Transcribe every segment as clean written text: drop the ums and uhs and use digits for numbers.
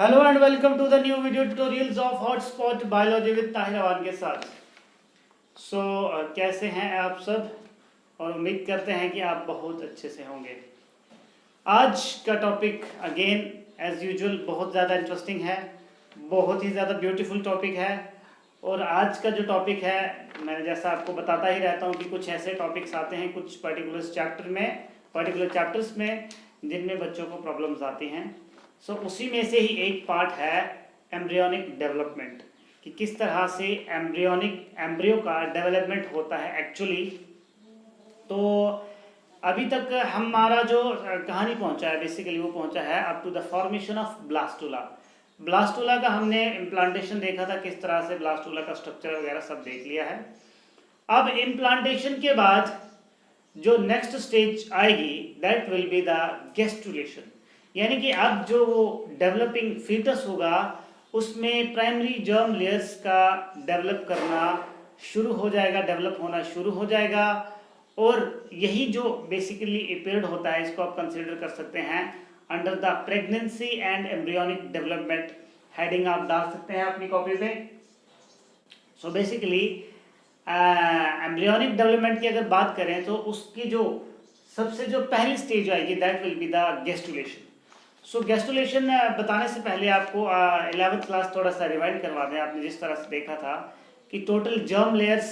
Hello and welcome to the new video tutorials of hotspot biology with Tahir Awan के साथ। कैसे हैं आप सब, और उम्मीद करते हैं कि आप बहुत अच्छे से होंगे। आज का टॉपिक अगेन एज यूजुअल बहुत ज़्यादा इंटरेस्टिंग है, बहुत ही ज़्यादा ब्यूटीफुल टॉपिक है। और आज का जो टॉपिक है, मैं जैसा आपको बताता ही रहता हूँ कि कुछ ऐसे टॉपिक्स आते हैं कुछ पर्टिकुलर चैप्टर्स में जिनमें बच्चों को प्रॉब्लम्स आती हैं। उसी में से ही एक पार्ट है एम्ब्रियोनिक डेवलपमेंट, कि किस तरह से एम्ब्रियो का डेवलपमेंट होता है एक्चुअली। तो अभी तक हमारा जो कहानी पहुंचा है बेसिकली वो पहुंचा है up to the formation of blastula का हमने इम्प्लांटेशन देखा था, किस तरह से ब्लास्टुला का स्ट्रक्चर वगैरह सब देख लिया है। अब इम्प्लांटेशन के बाद जो नेक्स्ट स्टेज आएगी that will be the gastrulation, यानी कि अब जो वो डेवलपिंग फीटस होगा उसमें प्राइमरी जर्म लेयर्स का डेवलप होना शुरू हो जाएगा। और यही जो बेसिकली पीरियड होता है इसको आप कंसीडर कर सकते हैं under the pregnancy and embryonic development. Heading आप डाल सकते हैं अपनी कॉपी पे। बेसिकली एम्ब्रियोनिक डेवलपमेंट की अगर बात करें तो उसकी जो सबसे जो पहली स्टेज आएगी that will be the gastrulation. Gastrulation बताने से पहले आपको 11th क्लास थोड़ा सा रिवाइंड करवा दें। आपने जिस तरह से देखा था कि टोटल जर्म लेयर्स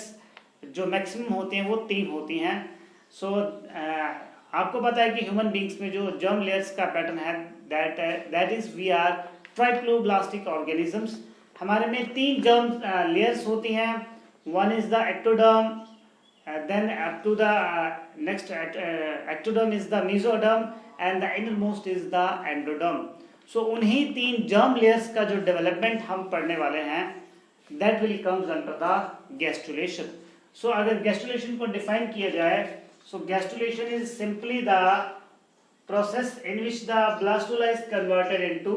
जो मैक्सिमम होती हैं वो 3 होती हैं। आपको पता है कि ह्यूमन बींग्स में जो जर्म लेयर्स का पैटर्न है that is we are triploblastic organisms. हमारे में 3 जर्म लेयर्स होती हैं। One is the ectoderm, then up to the next ectoderm is the mesoderm and the innermost is the endoderm. उन्हीं 3 germ layers का जो development हम पढ़ने वाले हैं that will comes under the gastrulation. अगर gastrulation को डिफाइन किया जाए, gastrulation is simply the process in which the blastula is converted into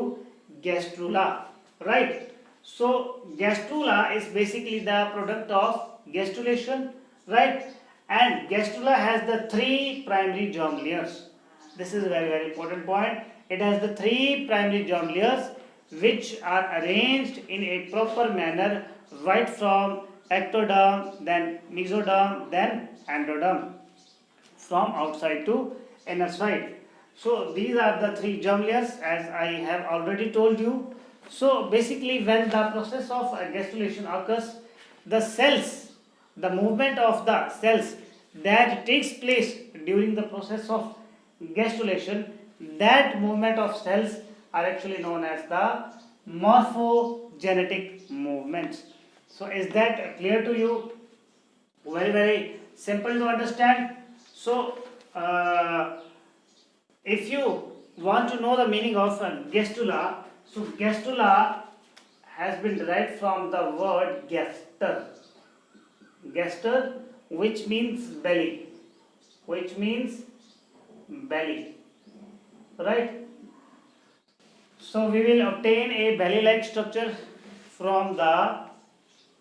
gastrula, right? Gastrula is basically the product of gastrulation, right? And gastrula has the 3 primary germ layers. This is a very important point. It has the 3 primary germ layers which are arranged in a proper manner right from ectoderm, then mesoderm, then endoderm, from outside to inner side. These are the 3 germ layers as I have already told you. Basically when the process of gastrulation occurs, the movement of the cells that takes place during the process of gastrulation, that movement of cells are actually known as the morphogenetic movements. Is that clear to you? Very simple to understand. If you want to know the meaning of gastrula, gastrula has been derived from the word gaster, which means belly, right? We will obtain a belly like structure from the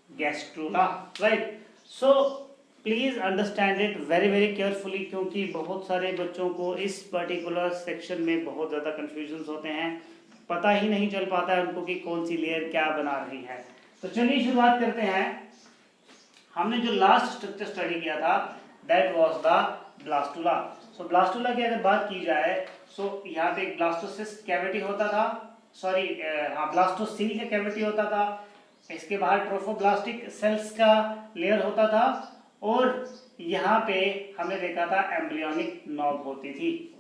gastrula, right? Please understand it very carefully, क्योंकि बहुत सारे बच्चों को इस particular section में बहुत ज़्यादा confusions होते हैं, पता ही नहीं चल पाता है उनको कि कौन सी लेयर क्या बना रही है। तो चलिए शुरुआत करते हैं। हमने जो लास्ट स्ट्रक्चर स्टडी किया था that was the blastula. Blastula की अगर बात की जाए यहाँ पे एक ब्लास्टोसिस्ट कैविटी होता था, ब्लास्टोसील का कैविटी होता था। इसके बाहर ट्रोफोब्लास्टिक सेल्स का लेयर होता था और यहाँ पे हमने देखा था एम्ब्रियोनिक नॉब होती थी,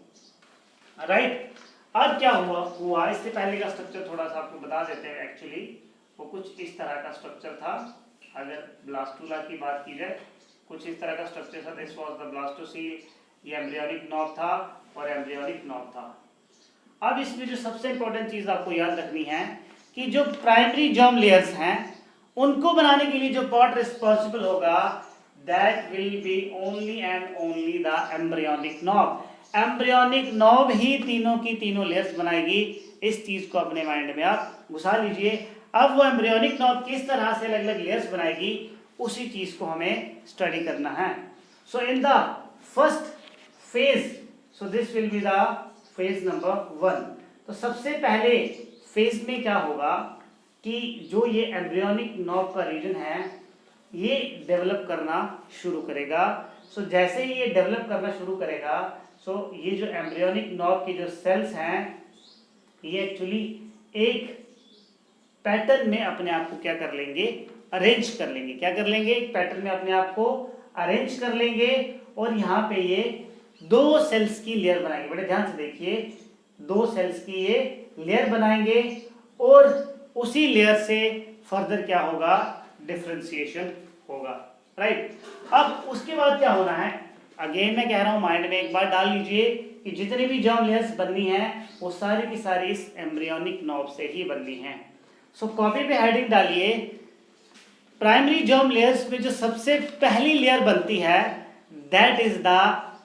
राइट? अब क्या हुआ इससे पहले का स्ट्रक्चर थोड़ा सा आपको बता देते हैं। एक्चुअली वो कुछ इस तरह का स्ट्रक्चर था। अगर ब्लास्टुला की बात की जाए कुछ इस तरह का स्ट्रक्चर था। दिस वाज द ब्लास्टोसील, ये एम्ब्रियोनिक नॉब था और एम्ब्रियोनिक नॉब था। अब इसमें जो सबसे इंपॉर्टेंट चीज आपको याद रखनी है कि जो प्राइमरी जर्म लेयर्स हैं उनको बनाने के लिए जो पार्ट रिस्पॉन्सिबल होगा that will be only and only the embryonic knob. Embryonic knob ही तीनों की तीनों लेयर्स बनाएगी। इस चीज को अपने माइंड में आप घुसा लीजिए। अब वो एम्ब्रियोनिक नॉब किस तरह से अलग अलग लेयर्स बनाएगी उसी चीज को हमें स्टडी करना है। In the first phase, this will be the phase number 1। तो सबसे पहले फेज में क्या होगा कि जो ये एम्ब्रियोनिक नॉब का रीजन है ये डेवलप करना शुरू करेगा। सो जैसे ही ये डेवलप करना शुरू करेगा, सो ये जो एम्ब्रियोनिक नॉब के जो सेल्स हैं ये एक्चुअली एक पैटर्न में अपने आप को क्या कर लेंगे, अरेंज कर लेंगे। क्या कर लेंगे, एक पैटर्न में अपने आप को अरेंज कर लेंगे और यहाँ पे ये 2 सेल्स की लेयर बनाएंगे। बड़े ध्यान से देखिए, 2 सेल्स की ये लेयर बनाएंगे और उसी लेयर से फर्दर क्या होगा, डिफरेंशिएशन होगा, राइट। अब उसके बाद क्या होना है, अगेन मैं कह रहा हूं माइंड में एक बार डाल लीजिए कि जितनी भी जर्म लेयर्स बननी है वो सारी की सारी इस एम्ब्रियोनिक नॉब से ही बननी है। सो कॉपी पे हेडिंग डालिए, प्राइमरी जर्म लेयर्स में जो सबसे पहली लेयर बनती है दैट इज द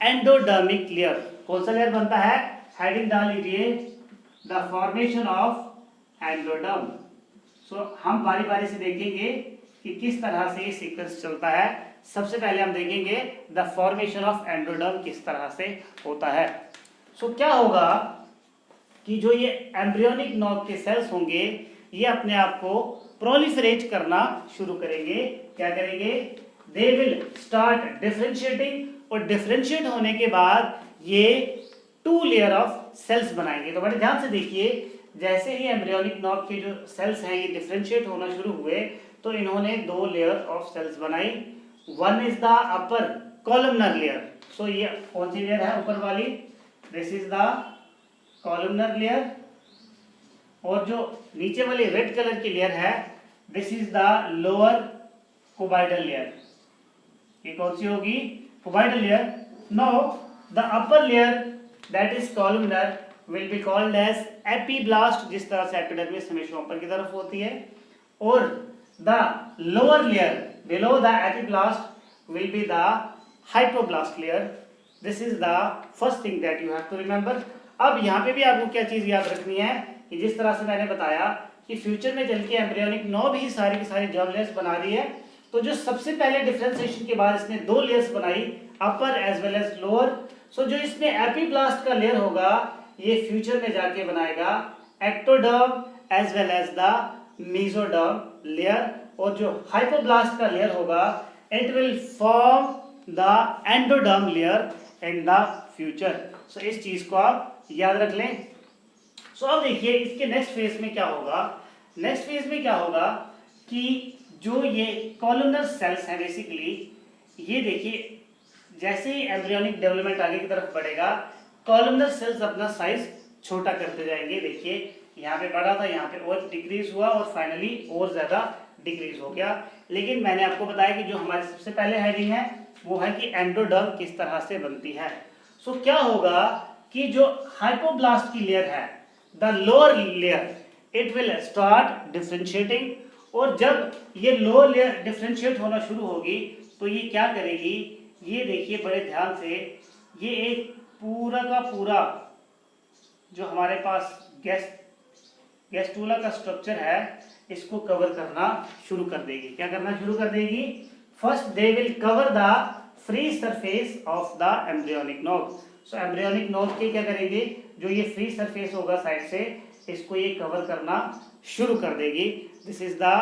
एंडोडर्मिक लेयर। कौन सा लेयर बनता है, हेडिंग डाल लीजिए, द फॉर्मेशन ऑफ एंडोडर्म। सो हम बारी बारी से देखेंगे कि किस तरह से ये सीक्वेंस चलता है। सबसे पहले हम देखेंगे द फॉर्मेशन ऑफ एंडोडर्म किस तरह से होता है। सो क्या होगा कि जो ये एम्ब्रियोनिक नॉब के सेल्स होंगे ये अपने आप को प्रोलिफरेट करना शुरू करेंगे। क्या करेंगे, दे विल स्टार्ट डिफरेंशिएटिंग और डिफरेंशिएट होने के बाद ये 2 लेयर ऑफ सेल्स बनाएंगे। तो बड़े ध्यान से देखिए, जैसे ही एम्ब्रियोनिक नॉब के जो सेल्स हैं ये डिफरेंशिएट होना शुरू हुए तो इन्होंने 2 लेयर ऑफ सेल्स बनाई। One is the upper columnar layer. So ये कौन सी लेयर है, ऊपर वाली, this is the columnar layer. और जो नीचे वाली रेड कलर की लेयर है this is the lower cuboidal layer. ये कौन सी होगी, cuboidal layer. Now the upper layer that is columnar will be called as epiblast, जिस तरह से एपिडर्मिस हमेशा ऊपर की तरफ होती है, और the lower layer below the epiblast will be the hypoblast layer. This is the first thing that you have to remember. अब यहाँ पे भी आपको क्या चीज याद रखनी है कि जिस तरह से मैंने बताया कि फ्यूचर में चल के एम्ब्रियोनिक नॉब ही सारी की सारी जर्म लेयर्स बना रही है, तो जो सबसे पहले डिफरेंशिएशन के बाद इसने 2 लेयर्स बनाई, upper as well as lower. So जो इसमें एपीब्लास्ट का लेयर होगा ये फ्यूचर में जाके बनाएगा ectoderm as well as the mesoderm layer, और जो हाइपोब्लास्ट का लेयर होगा it will form the endoderm layer in the future. So इस चीज को आप याद रख लें। सो अब देखिए इसके नेक्स्ट फेज में क्या होगा, नेक्स्ट फेज में क्या होगा कि जो ये कॉलमनर सेल्स हैं बेसिकली, ये देखिए जैसे ही एम्ब्रियोनिक डेवलपमेंट आगे की तरफ बढ़ेगा कॉलमनर सेल्स अपना साइज छोटा करते जाएंगे। देखिए यहाँ पे बढ़ा था, यहाँ पे और डिक्रीज हुआ और फाइनली और ज्यादा डिक्रीज हो गया। लेकिन मैंने आपको बताया कि जो हमारे सबसे पहले हेडिंग है वो है कि एंडोडर्म किस तरह से बनती है। सो क्या होगा कि जो हाइपोब्लास्ट की लेयर है the lower layer it will start differentiating, और जब ये लोअर लेयर डिफरेंशिएट होना शुरू होगी तो ये क्या करेगी, ये देखिए बड़े ध्यान से, ये एक पूरा का पूरा जो हमारे पास गैस्ट्रुला का स्ट्रक्चर है इसको कवर करना शुरू कर देगी। क्या करना शुरू कर देगी, first they will cover the free surface of the embryonic knob. So embryonic knob के क्या करेंगे, जो ये फ्री सरफेस होगा साइड से इसको ये कवर करना शुरू कर देगी। This is the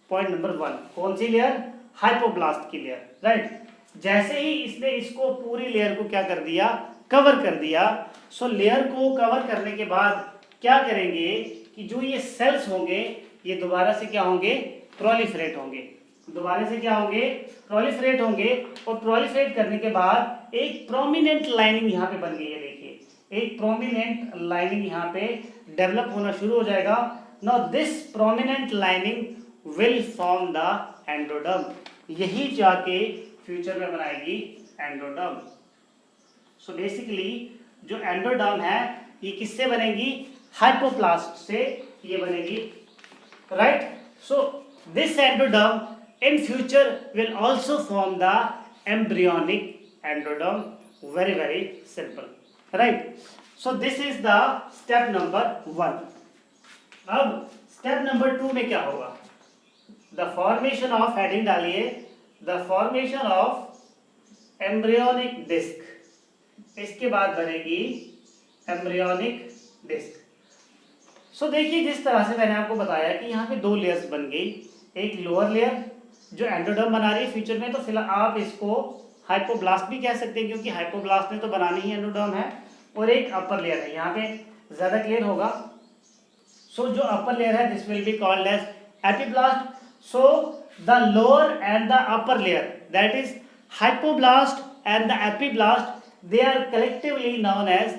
point number 1। कौन सी लेयर, हाइपोब्लास्ट की लेयर, राइट। जैसे ही इसने इसको पूरी लेयर को क्या कर दिया, कवर कर दिया। सो लेयर को कवर करने के बाद क्या करेंगे कि जो ये सेल्स होंगे ये दोबारा से क्या होंगे, प्रोलिफरेट होंगे। दोबारा से क्या होंगे, प्रोलिफरेट होंगे, और प्रोलिफरेट करने के बाद एक प्रोमिनेंट लाइनिंग यहाँ पे बन गई है। देखिए एक प्रोमिनेंट लाइनिंग यहाँ पे डेवलप होना शुरू हो जाएगा। Now this prominent lining will form the endoderm, यही जाके फ्यूचर में बनाएगी एंडोडर्म। सो बेसिकली जो एंडोडर्म है ये किससे बनेगी, हाइपोब्लास्ट से ये बनेगी, right. So this endoderm in future will also form the embryonic endoderm. Very simple, right? So this is the step number 1. अब step number 2 में क्या होगा, the formation of, heading डालिए, the formation of embryonic disc। इसके बाद बनेगी embryonic disc। सो देखिए जिस तरह से मैंने आपको बताया कि यहाँ पे दो लेयर्स बन गई, एक लोअर लेयर जो एंडोडर्म बना रही है फ्यूचर में, तो फिलहाल आप इसको हाइपोब्लास्ट भी कह सकते हैं क्योंकि हाइपोब्लास्ट में तो बनानी ही एंडोडर्म है, और एक अपर लेयर है, यहाँ पे ज्यादा क्लियर होगा। सो जो अपर लेयर है this will be called as epiblast. So the lower and the upper layer that is hypoblast and the epiblast, they are collectively known as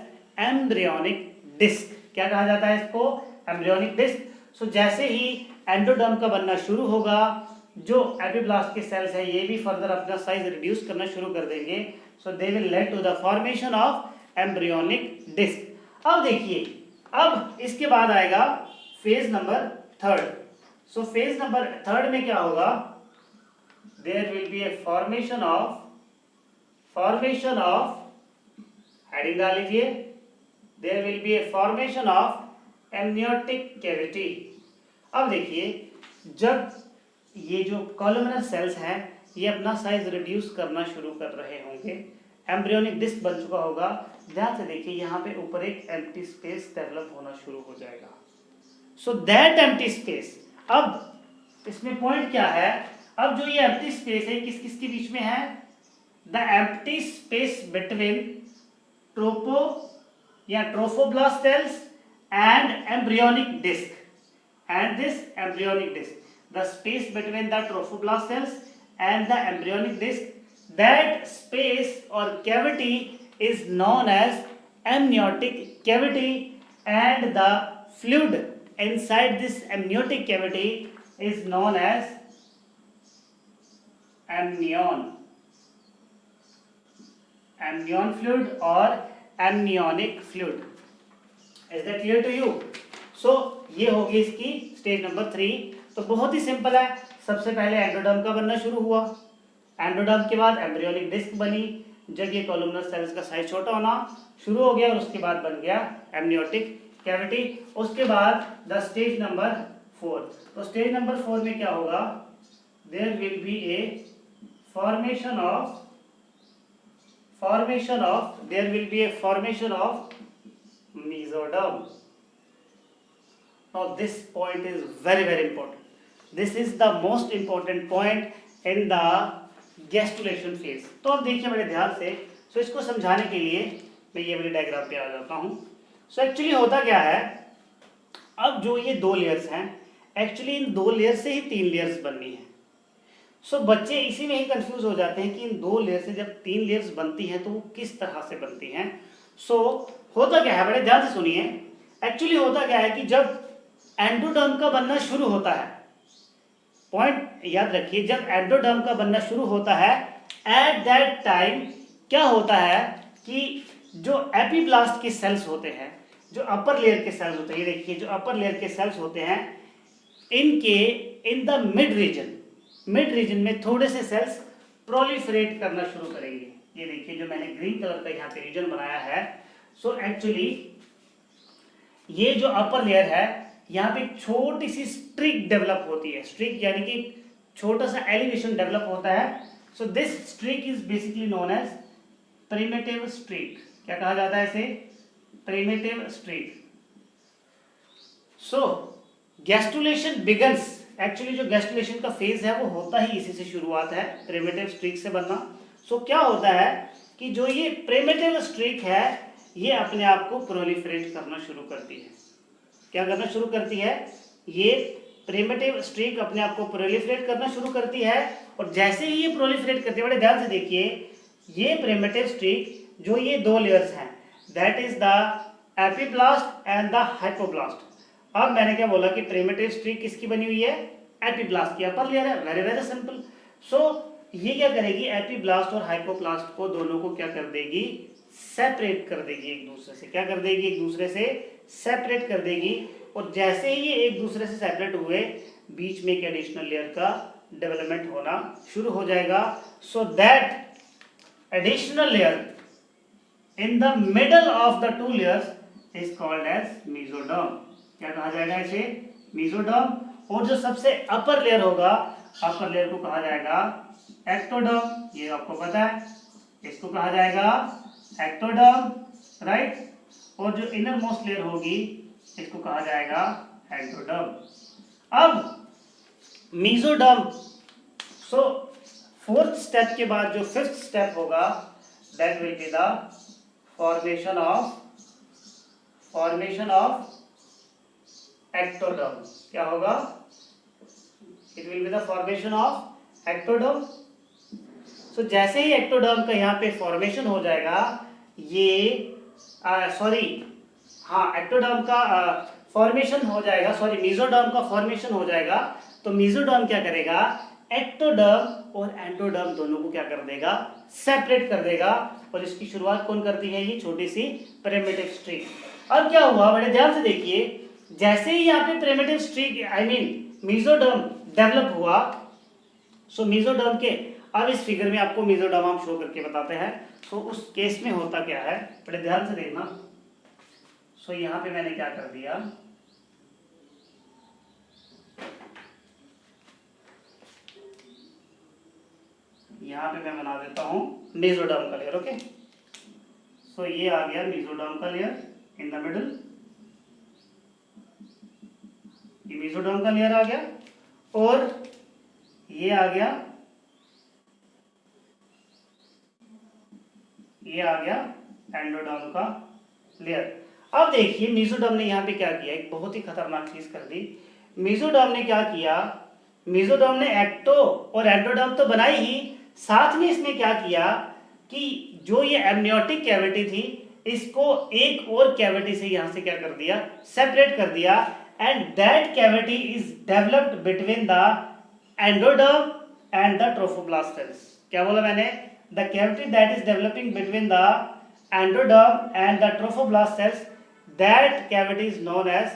embryonic disc। क्या कहा जाता है इसको? Embryonic disc. सो जैसे ही endoderm का बनना शुरू होगा, जो एपिब्लास्ट के सेल्स है ये भी फर्दर अपना साइज रिड्यूस करना शुरू कर देंगे। So they will lead to the formation of embryonic disc. अब देखिए, अब इसके बाद आएगा phase number third. So phase number third में क्या होगा? there will be a formation of heading डाल लीजिए, there will be a formation of amniotic cavity। अब देखिए, जब ये जो कॉलमनर सेल्स हैं ये अपना साइज रिड्यूस करना शुरू कर रहे होंगे, एम्ब्रियोनिक डिस्क बन चुका होगा, ध्यान से देखिए यहाँ पे ऊपर एक एम्प्टी स्पेस डेवलप होना शुरू हो जाएगा। सो दैट एम्प्टी स्पेस, अब इसमें पॉइंट क्या है? अब जो ये एम्प्टी स्पेस है किस किस के बीच में है? The empty space between tropo या trophoblast cells and embryonic disc, and this embryonic disc, the space between the trophoblast cells and the embryonic disc, that space और cavity is known as amniotic cavity, and the fluid inside this amniotic cavity is known as amnion fluid or amniotic fluid। Is that clear to you? So ये होगी इसकी stage number 3। तो बहुत ही simple है, सबसे पहले endoderm का बनना शुरू हुआ, एंडोडर्म के बाद एम्ब्रियोनिक डिस्क बनी, जब ये कॉलमनर सेल्स का साइज छोटा होना शुरू हो गया और उसके बाद बन गया एमनियोटिक कैविटी। उसके बाद द स्टेज नंबर 4। तो स्टेज नंबर 4 में क्या होगा? There will be a formation of mesoderm। Now this point is very very important, this is the most important point in the gestulation phase। तो अब देखिए मेरे ध्यान से, सो इसको समझाने के लिए मैं ये वाली डायग्राम पे आ जाता हूँ। सो एक्चुअली होता क्या है, अब जो ये दो लेयर्स हैं, एक्चुअली इन दो लेयर से ही 3 लेयर्स बननी है। सो बच्चे इसी में ही कंफ्यूज हो जाते हैं कि इन 2 लेयर से जब 3 लेयर्स बनती हैं तो वो किस तरह से बनती हैं। सो होता क्या है, बड़े ध्यान से सुनिए, एक्चुअली होता क्या है कि जब एंडोडर्म का बनना शुरू होता है, पॉइंट याद रखिए, जब एंडोडर्म का बनना शुरू होता है, एट दैट टाइम क्या होता है कि जो एपिब्लास्ट के सेल्स होते हैं, जो अपर लेयर के सेल्स होते हैं, ये देखिए जो अपर लेयर के सेल्स होते हैं, इनके इन द मिड रीजन में थोड़े से सेल्स प्रोलिफरेट करना शुरू करेंगे। ये देखिए जो मैंने ग्रीन कलर का यहाँ पे रीजन बनाया है। सो एक्चुअली ये जो अपर लेयर है, यहाँ पे छोटी सी स्ट्रिक डेवलप होती है, स्ट्रिक यानी कि छोटा सा एलिवेशन डेवलप होता है। So this streak is basically known as primitive streak. क्या कहा जाता है इसे? Primitive streak. So gastrulation begins, actually जो गैस्ट्रुलेशन का फेज है वो होता ही इसी से शुरुआत है, प्रिमिटिव स्ट्रिक से बनना। सो क्या होता है कि जो ये प्रिमिटिव स्ट्रिक है ये अपने आप को प्रोलिफरेट करना शुरू करती है। क्या करना शुरू करती है? ये प्रिमिटिव स्ट्रिक अपने आप को प्रोलिफरेट करना शुरू करती है, और जैसे ही ये प्रोलिफरेट करती है, बड़े ध्यान से देखिए, ये प्रिमिटिव स्ट्रिक जो ये 2 लेयर्स हैं, that is the epiblast and the hypoblast. अब मैंने क्या बोला कि प्रिमिटिव स्ट्रिक किसकी बनी हुई है? एपिब्लास्ट की अपर लेयर है, वेरी वेरी सिंपल। सो ये क्या करेगी? एपिब्लास्ट और हाइपोब्लास्ट को दोनों को क्या कर देगी? सेपरेट कर देगी एक दूसरे से। क्या कर देगी? एक दूसरे से सेपरेट कर देगी, और जैसे ही ये एक दूसरे से सेपरेट हुए, बीच में एक एडिशनल लेयर का डेवलपमेंट होना शुरू हो जाएगा। So that additional layer in the middle of the 2 layers is called as mesoderm. क्या कहा जाएगा इसे? मेसोडर्म। और जो सबसे अपर लेयर होगा, अपर लेयर को कहा जाएगा एक्टोडर्म, ये आपको पता है, इसको कहा जाएगा एक्टोडर्म, राइट। और जो इनर मोस्ट लेयर होगी इसको कहा जाएगा एंडोडर्म। अब मेसोडर्म, सो फोर्थ स्टेप के बाद जो फिफ्थ स्टेप होगा that will be the formation of ectoderm. क्या होगा? It will be the formation of ectoderm. So जैसे ही एक्टोडर्म का यहाँ पे फॉर्मेशन हो जाएगा, ये एक्टोडर्म का फॉर्मेशन हो जाएगा, मेसोडर्म का फॉर्मेशन हो जाएगा, तो मेसोडर्म क्या करेगा? एक्टोडर्म और एंडोडर्म दोनों को क्या कर देगा? सेपरेट कर देगा। और इसकी शुरुआत कौन करती है? ये छोटी सी प्रिमिटिव स्ट्रिंग। अब क्या हुआ, बड़े ध्यान से देखिए, जैसे ही यहाँ पे प्रिमिटिव स्ट्रिंग मेसोडर्म डेवलप हुआ, सो मेसोडर्म के, अब इस फिगर में आपको मेसोडर्म हम शो करके बताते हैं। सो उस केस में होता क्या है, बड़े ध्यान से देखना। सो यहाँ पे मैंने क्या कर दिया, यहाँ पे मैं बना देता हूँ मेसोडर्म का लेयर। ओके, सो ये आ गया मेसोडर्म का लेयर इन द मिडल, ये मेसोडर्म का लेयर आ गया, और ये आ गया एंडोडर्म का लेयर। अब देखिए मेसोडर्म ने यहाँ पे क्या किया, एक बहुत ही खतरनाक चीज कर दी। मेसोडर्म ने क्या किया, मेसोडर्म ने एक्टो और एंडोडर्म तो बनाई ही, साथ में इसने क्या किया कि जो ये एमनियोटिक कैविटी थी, इसको एक और कैविटी से यहाँ से क्या कर दिया? सेपरेट कर दिया। And that cavity is developed between the endoderm and the trophoblast cells. क्या बोला मैंने? The cavity that is developing between the endoderm and the trophoblast cells, that cavity is known as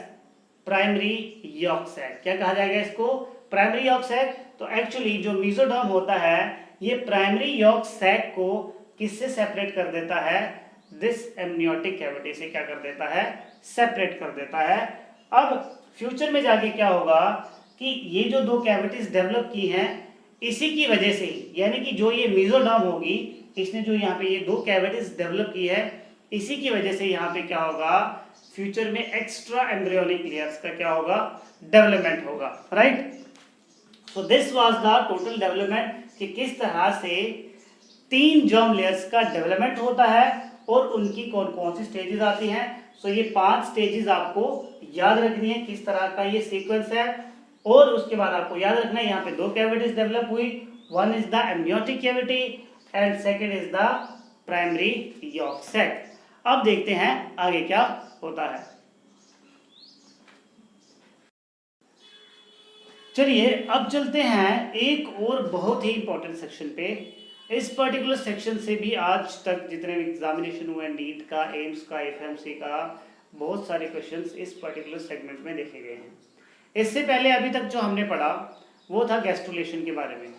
primary yolk sac. क्या कहा जाएगा इसको? Primary yolk sac. तो actually जो mesoderm होता है, ये प्राइमरी यॉर्क सैक को किससे सेपरेट कर देता है? दिस एमनियोटिक कैविटी से क्या कर देता है? सेपरेट कर देता है। अब फ्यूचर में जाके क्या होगा कि ये जो दो कैविटीज डेवलप की हैं, इसी की वजह से ही, यानी कि जो ये मेसोडर्म होगी, इसने जो यहाँ पे ये दो कैविटीज डेवलप की है, इसी की वजह से यहाँ पे क्या होगा? फ्यूचर में एक्स्ट्रा एम्ब्रियोनिक लेयर्स का क्या होगा? डेवलपमेंट होगा, right. So this was the total development, कि किस तरह से 3 जर्म लेयर्स का डेवलपमेंट होता है और उनकी कौन कौन सी स्टेजेस आती हैं। सो ये 5 स्टेजेस आपको याद रखनी है, किस तरह का ये सीक्वेंस है। और उसके बाद आपको याद रखना है, यहाँ पे 2 कैविटीज डेवलप हुई, one is the amniotic cavity and second is the primary yolk sac. अब देखते हैं आगे क्या होता है। चलिए अब चलते हैं एक और बहुत ही इंपॉर्टेंट सेक्शन पे। इस पर्टिकुलर सेक्शन से भी आज तक जितने भी एग्जामिनेशन हुए, नीट का, एम्स का, एफएमसी का, बहुत सारे क्वेश्चंस इस पर्टिकुलर सेगमेंट में देखे गए हैं। इससे पहले अभी तक जो हमने पढ़ा वो था गैस्ट्रुलेशन के बारे में।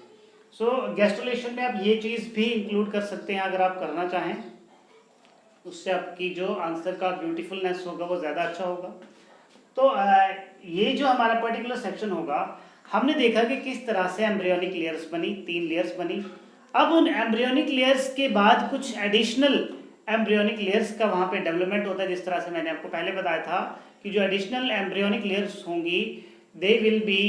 सो गैस्ट्रुलेशन में आप ये चीज़ भी इंक्लूड कर सकते हैं अगर आप करना चाहें, उससे आपकी जो आंसर का ब्यूटीफुलनेस होगा वो ज़्यादा अच्छा होगा। तो ये जो हमारा पर्टिकुलर सेक्शन होगा, हमने देखा कि किस तरह से एम्ब्रियोनिक लेयर्स बनी, 3 लेयर्स बनी। अब उन एम्ब्रियोनिक लेयर्स के बाद कुछ एडिशनल एम्ब्रियोनिक लेयर्स का वहाँ पे डेवलपमेंट होता है। जिस तरह से मैंने आपको पहले बताया था कि जो एडिशनल एम्ब्रियोनिक लेयर्स होंगी, they will be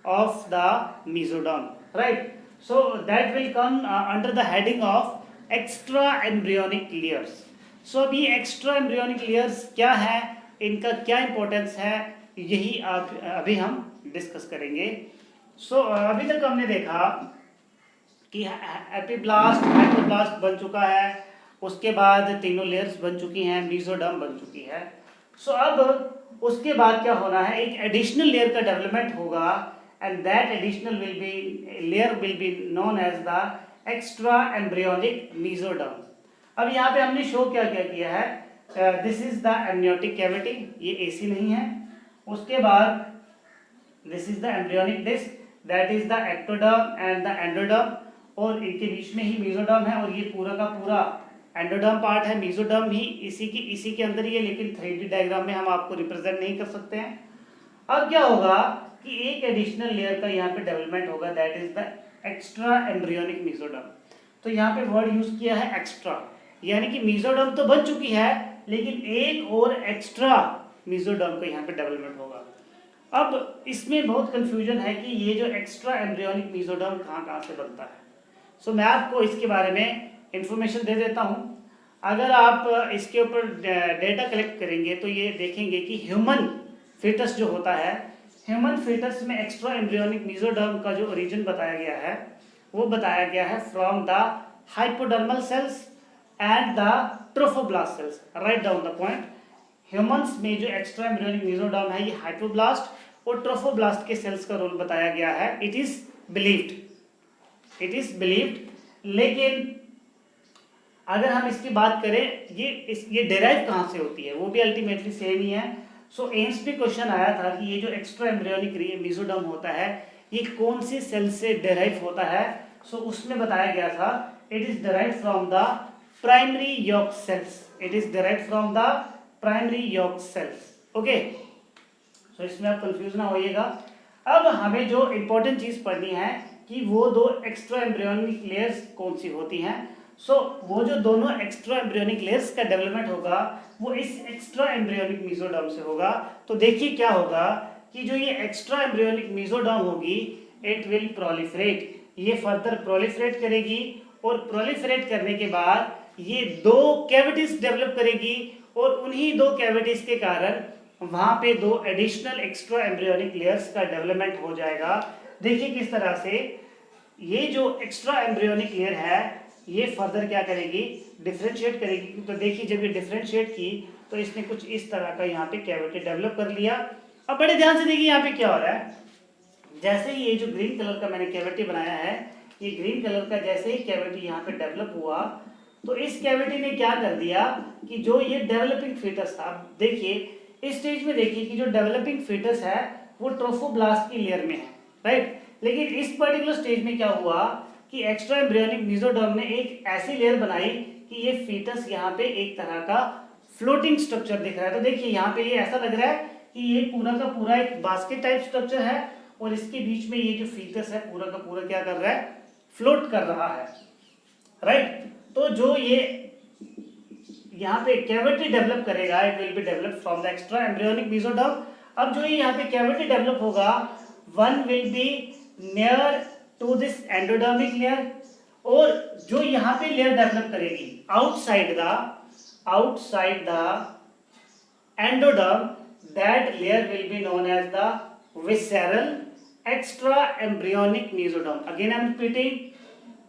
of the mesoderm, right. So that will come under the heading of extra embryonic layers. So अभी एक्स्ट्रा एम्ब्रियोनिक लेयर्स क्या है, इनका क्या इंपॉर्टेंस है, यही अभी हम डिस्कस करेंगे। सो अभी तक हमने देखा कि एपिब्लास्ट, हाइपोब्लास्ट बन चुका है, उसके बाद तीनों लेयर्स बन चुकी हैं, मेसोडर्म बन चुकी है। सो अब उसके बाद क्या होना है, एक एडिशनल लेयर का डेवलपमेंट होगा and that additional layer will be known as the extra embryonic mesoderm. अब यहाँ पे हमने शो क्या क्या किया है, this is the amniotic cavity, ये एसी नहीं है। उसके बाद this is the embryonic disc, that is the ectoderm and the endoderm, और इनके बीच में ही मेसोडर्म है, और ये पूरा का पूरा एंडोडर्म पार्ट है। मेसोडर्म ही इसी के अंदर ही है, लेकिन 3D डायग्राम में हम आपको रिप्रेजेंट नहीं कर सकते हैं। अब क्या होगा कि एक एडिशनल लेयर का यहाँ पे डेवलपमेंट होगा, that is the extra embryonic mesoderm. तो यहाँ पे वर्ड यूज किया है एक्स्ट्रा, यानी कि मेसोडर्म तो बन चुकी है, लेकिन एक और एक्स्ट्रा मेसोडर्म का यहाँ पे डेवलपमेंट होगा। अब इसमें बहुत कंफ्यूजन है कि ये जो एक्स्ट्रा एम्ब्रियोनिक मेसोडर्म कहाँ से बनता है। सो मैं आपको इसके बारे में इंफॉर्मेशन दे देता हूँ। अगर आप इसके ऊपर डेटा कलेक्ट करेंगे तो ये देखेंगे कि ह्यूमन फीटस जो होता है, ह्यूमन फीटस में एक्स्ट्रा एम्ब्रियोनिक मेसोडर्म का जो ओरिजिन बताया गया है वो बताया गया है from the hypodermal sales and the trophoblast sales. Write down the point. Humans में जो एक्स्ट्रा एम्ब्रियोनिक मेसोडर्म है ये हाइपोब्लास्ट और ट्रोफोब्लास्ट के सेल्स का रोल बताया गया है। इट इज बिलीव्ड, लेकिन अगर हम इसकी बात करें ये डेराइव कहाँ से होती है वो भी अल्टीमेटली सेम ही है। सो एम्स पे क्वेश्चन आया था कि ये जो एक्स्ट्रा एम्ब्रियोनिक मेसोडर्म होता है ये कौन सी सेल से डेराइव होता है। सो उसमें बताया गया था it is derive from the primary yolk cells. It is derive from the primary yolk cells. Okay, so इसमें आप कंफ्यूज ना होइएगा। अब हमें जो इंपॉर्टेंट चीज पढ़नी है कि वो दो एक्स्ट्रा एम्ब्रियोनिक लेयर्स कौन सी होती हैं। वो जो दोनों एक्स्ट्रा एम्ब्रियोनिक लेयर्स का डेवलपमेंट होगा वो इस एक्स्ट्रा एम्ब्रियोनिक मेसोडर्म से होगा। तो देखिए क्या होगा कि जो ये एक्स्ट्रा एम्ब्रियोनिक मेसोडर्म होगी इट विल प्रोलिफरेट, ये फर्दर प्रोलिफरेट करेगी और प्रोलिफरेट करने के बाद ये दो कैविटीज डेवलप करेगी और उन्हीं दो कैविटीज के कारण वहां पे दो एडिशनल एक्स्ट्रा एम्ब्रियोनिक लेयर्स का डेवलपमेंट हो जाएगा। देखिए किस तरह से ये जो एक्स्ट्रा एम्ब्रियोनिक लेयर है ये फर्दर क्या करेगी, डिफरेंशिएट करेगी। तो देखिए जब ये डिफरेंशिएट की तो इसने कुछ इस तरह का यहाँ पे कैविटी डेवलप कर लिया। अब बड़े ध्यान से देखिए यहाँ पे क्या हो रहा है। जैसे ही ये जो ग्रीन कलर का मैंने कैविटी बनाया है, ये ग्रीन कलर का जैसे ही कैविटी यहाँ पे डेवलप हुआ तो इस कैविटी ने क्या कर दिया कि जो ये डेवलपिंग फीटस था, देखिए इस स्टेज में देखिए कि जो डेवलपिंग फीटस है वो ट्रोफोब्लास्ट की लेयर में है, राइट। लेकिन इस पर्टिकुलर स्टेज में क्या हुआ कि एक्स्ट्रा एम्ब्रियोनिक मेसोडर्म ने एक ऐसी लेयर बनाई कि ये फीटस यहाँ पे एक तरह का फ्लोटिंग स्ट्रक्चर दिख रहा है। तो देखिए यहाँ पे ये ऐसा लग रहा है कि ये पूरा का पूरा एक बास्केट टाइप स्ट्रक्चर है और इसके बीच में ये जो फीटस है पूरा का पूरा क्या कर रहा है, फ्लोट कर रहा है, राइट। तो जो ये यहाँ पे कैविटी डेवलप करेगा it will be develop from the extra embryonic mesoderm. अब जो ये यहाँ पे कैविटी डेवलप होगा one will be near to this endodermic layer, और जो यहाँ पे लेयर डेवलप करेगी outside the endoderm, that layer will be known as the visceral extra embryonic mesoderm. Again I am repeating,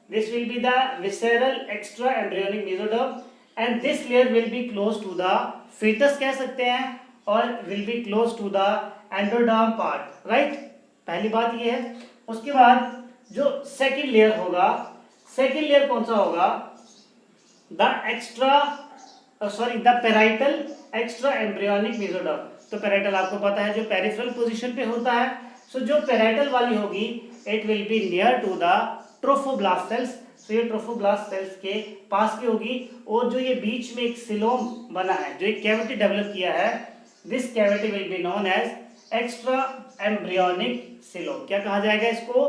this will be the visceral extra embryonic mesoderm and this layer will be close to the fetus कह सकते हैं और will be close to the endoderm part, right। पहली बात ये है। उसके बाद जो सेकेंड लेयर होगा, सेकेंड लेयर कौन सा होगा, the parietal extra embryonic mesoderm. तो पेराइटल आपको पता है जो पेरिफेरल पोजीशन पे होता है। सो जो पेराइटल वाली होगी it will be near to the trophoblast cells. So ये ट्रोफोब्लास्ट सेल्स के पास की होगी और जो ये बीच में एक सिलोम बना है, जो एक कैविटी डेवलप किया है, this cavity will be known as extra embryonic coelom. क्या कहा जाएगा इसको,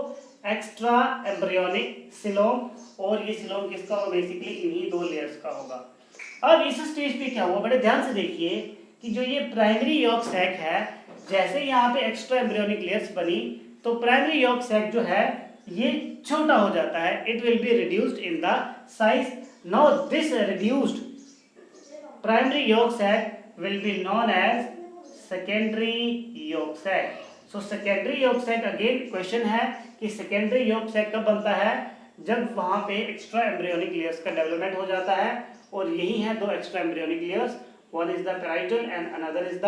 एक्स्ट्रा एम्ब्रियोनिक सिलोम। और ये सिलोम किसका होगा, बेसिकली इन्हीं दो लेयर्स का होगा। अब इस स्टेज पे क्या हुआ, बड़े ध्यान से देखिए कि जो ये प्राइमरी यॉक सैक है, जैसे यहाँ पे एक्स्ट्रा एम्ब्रियोनिक लेयर्स बनी तो प्राइमरी यॉक सैक जो है ये छोटा हो जाता है, it will be reduced in the size. Now this reduced primary yolk sac will be known as secondary yolk sac. So secondary yolk sac, again question है कि सेकेंडरी यॉक सैक कब बनता है, जब वहां पे एक्स्ट्रा एम्ब्रियोनिक लेयर्स का development हो जाता है। और यही है दो extra embryonic layers, one is the parietal and another is the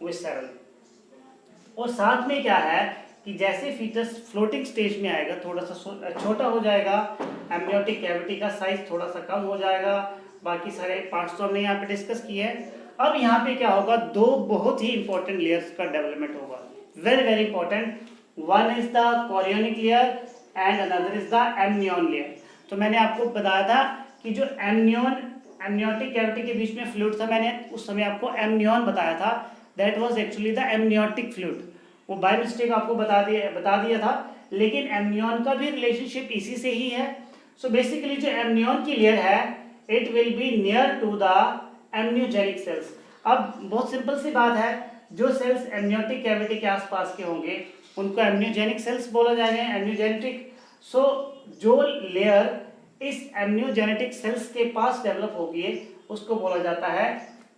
visceral. और साथ में क्या है कि जैसे फीटस फ्लोटिंग स्टेज में आएगा थोड़ा सा छोटा हो जाएगा, एम्ब्रियोटिक कैविटी का साइज थोड़ा सा कम हो जाएगा, बाकी सारे पार्ट्स तो हमने यहाँ पे डिस्कस किए हैं। अब यहाँ पे क्या होगा, दो बहुत ही इंपॉर्टेंट लेयर्स का डेवलपमेंट होगा, very very important. One is the chorionic layer and another is the amnion layer. तो मैंने आपको बताया था कि जो एमनियोटिक कैविटी के बीच में फ्लूइड था, मैंने उस समय आपको एमनियन बताया था, that was actually the amniotic fluid. वो बाय मिस्टेक आपको बता दिया था, लेकिन एमनियन का भी रिलेशनशिप इसी से ही है। सो बेसिकली जो एमनियन की लेयर है it will be near to the amniogenic cells. अब बहुत सिंपल सी बात है, जो सेल्स एमनियोटिक कैविटी के आसपास के होंगे उनको एमनियोजेनिक सेल्स बोला जाएगा, एमनियोजेनेटिक। सो जो लेयर इस एमनियोजेनेटिक सेल्स के पास डेवलप होगी उसको बोला जाता है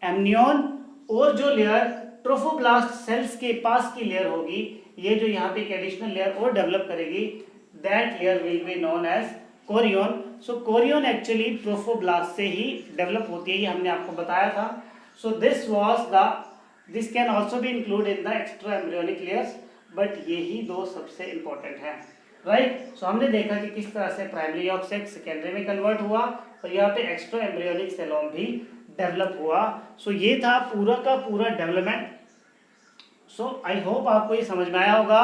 एमनियोन, और जो लेयर ट्रोफोब्लास्ट सेल्स के पास की लेयर होगी, ये जो यहाँ पे एक एडिशनल लेयर और डेवलप करेगी, that layer will be known as chorion. So chorion actually trophoblast से ही डेवलप होती है, ये हमने आपको बताया था। So this can also be include in the extra embryonic layers, but यही दो सबसे इंपॉर्टेंट हैं, राइट। सो हमने देखा कि किस तरह से प्राइमरी ऑफ सेक्स सेकेंडरी में कन्वर्ट हुआ और यहाँ पे एक्स्ट्रा एम्ब्रियोनिक सेलोम भी डेवलप हुआ। सो ये था पूरा का पूरा डेवलपमेंट। सो आई होप आपको ये समझ में आया होगा।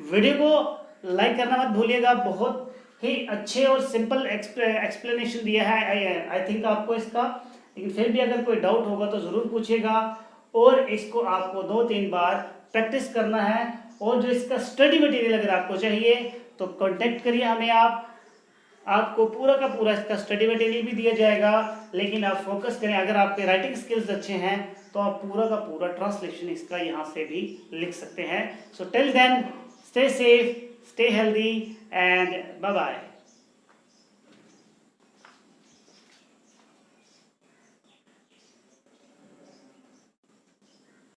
वीडियो को लाइक करना मत भूलिएगा, बहुत ही अच्छे और सिंपल एक्सप्लेनेशन दिया है आई थिंक आपको इसका, लेकिन फिर भी अगर कोई डाउट होगा तो ज़रूर पूछिएगा, और इसको आपको 2-3 बार प्रैक्टिस करना है। और जो इसका स्टडी मटेरियल अगर आपको चाहिए तो कांटेक्ट करिए हमें, आपको पूरा का पूरा इसका स्टडी मटेरियल भी दिया जाएगा, लेकिन आप फोकस करें, अगर आपके राइटिंग स्किल्स अच्छे हैं तो आप पूरा का पूरा ट्रांसलेशन इसका यहाँ से भी लिख सकते हैं। So till then stay safe, stay healthy and bye bye.